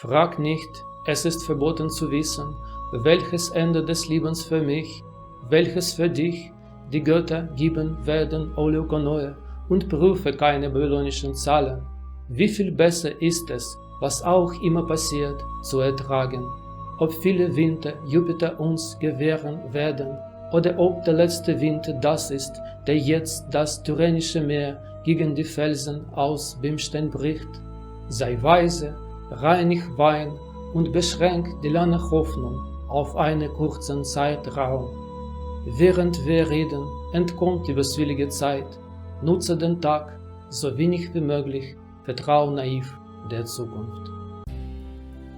Frag nicht, es ist verboten zu wissen, welches Ende des Lebens für mich, welches für dich die Götter geben werden, o Leukonoe, und prüfe keine babylonischen Zahlen. Wie viel besser ist es, was auch immer passiert, zu ertragen. Ob viele Winter Jupiter uns gewähren werden, oder ob der letzte Winter das ist, der jetzt das tyrannische Meer gegen die Felsen aus Bimstein bricht. Sei weise, reinig Wein und beschränk die lange Hoffnung auf einen kurzen Zeitraum. Während wir reden, entkommt die böswillige Zeit. Nutze den Tag so wenig wie möglich, vertrau naiv der Zukunft.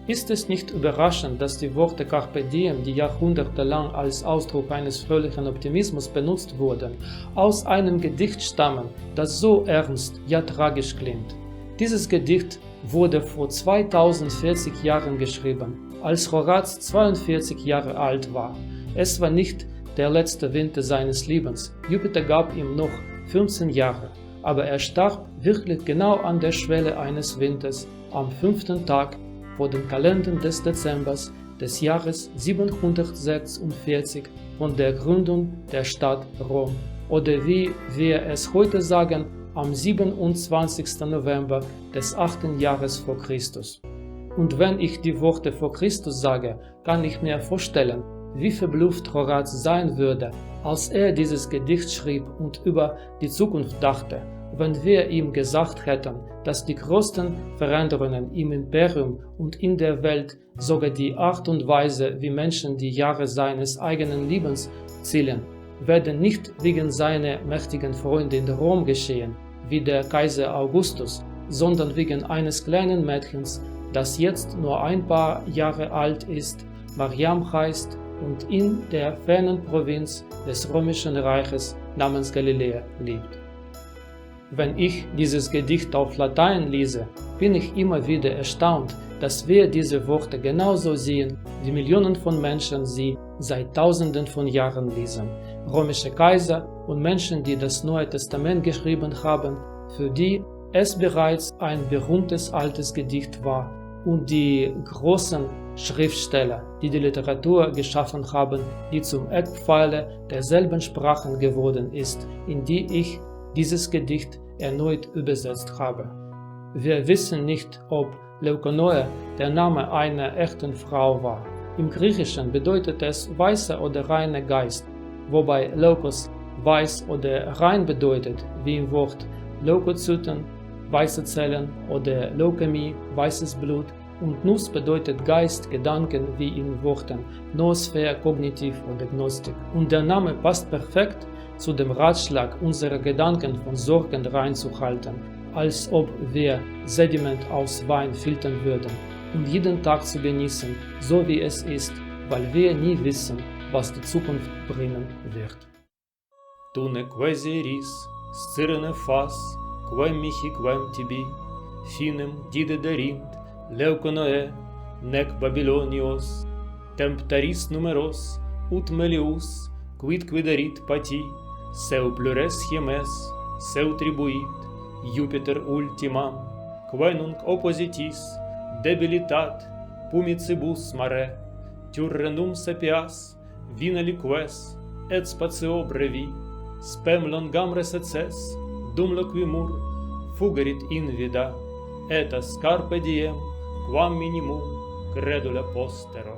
Ist es nicht überraschend, dass die Worte Carpe Diem, die jahrhundertelang als Ausdruck eines fröhlichen Optimismus benutzt wurden, aus einem Gedicht stammen, das so ernst, ja tragisch klingt? Dieses Gedicht wurde vor 2040 Jahren geschrieben, als Horaz 42 Jahre alt war. Es war nicht der letzte Winter seines Lebens, Jupiter gab ihm noch 15 Jahre, aber er starb wirklich genau an der Schwelle eines Winters, am 5. Tag vor den Kalendern des Dezembers des Jahres 746 von der Gründung der Stadt Rom, oder wie wir es heute sagen, am 27. November des 8. Jahres vor Christus. Und wenn ich die Worte vor Christus sage, kann ich mir vorstellen, wie verblüfft Horaz sein würde, als er dieses Gedicht schrieb und über die Zukunft dachte, wenn wir ihm gesagt hätten, dass die größten Veränderungen im Imperium und in der Welt, sogar die Art und Weise, wie Menschen die Jahre seines eigenen Lebens zählen, werden nicht wegen seiner mächtigen Freunde in Rom geschehen, wie der Kaiser Augustus, sondern wegen eines kleinen Mädchens, das jetzt nur ein paar Jahre alt ist, Mariam heißt und in der fernen Provinz des Römischen Reiches namens Galiläa lebt. Wenn ich dieses Gedicht auf Latein lese, bin ich immer wieder erstaunt, dass wir diese Worte genauso sehen, wie Millionen von Menschen sie seit Tausenden von Jahren lesen. Römische Kaiser und Menschen, die das Neue Testament geschrieben haben, für die es bereits ein berühmtes altes Gedicht war, und die großen Schriftsteller, die die Literatur geschaffen haben, die zum Eckpfeiler derselben Sprachen geworden ist, in die ich dieses Gedicht erneut übersetzt habe. Wir wissen nicht, ob Leukonoe der Name einer echten Frau war. Im Griechischen bedeutet es weißer oder reiner Geist, wobei Leukos weiß oder rein bedeutet, wie im Wort Leukozyten, weiße Zellen, oder Leukämie, weißes Blut, und Nous bedeutet Geist, Gedanken, wie in Worten Noosphäre, Kognitiv oder Gnostik. Und der Name passt perfekt zu dem Ratschlag, unsere Gedanken von Sorgen reinzuhalten, als ob wir Sediment aus Wein filtern würden und jeden Tag zu genießen, so wie es ist, weil wir nie wissen, was die Zukunft bringen wird. Tu ne quasi ris, scirene fas, quem mihi quem tibi, finem dide derint, Leukonoe, nec Babylonios, temptaris numeros, ut melius, quid quiderit pati, seu plures hiemes, seu tribuit, Jupiter ultimam, quenunc oppositis, debilitat, pumicibus mare, turrenum sapias, vina liques, et spatio brevi, spem longam reseces, dum loquimur, fugerit invida, et ascarpe diem, quam minimum credula postero.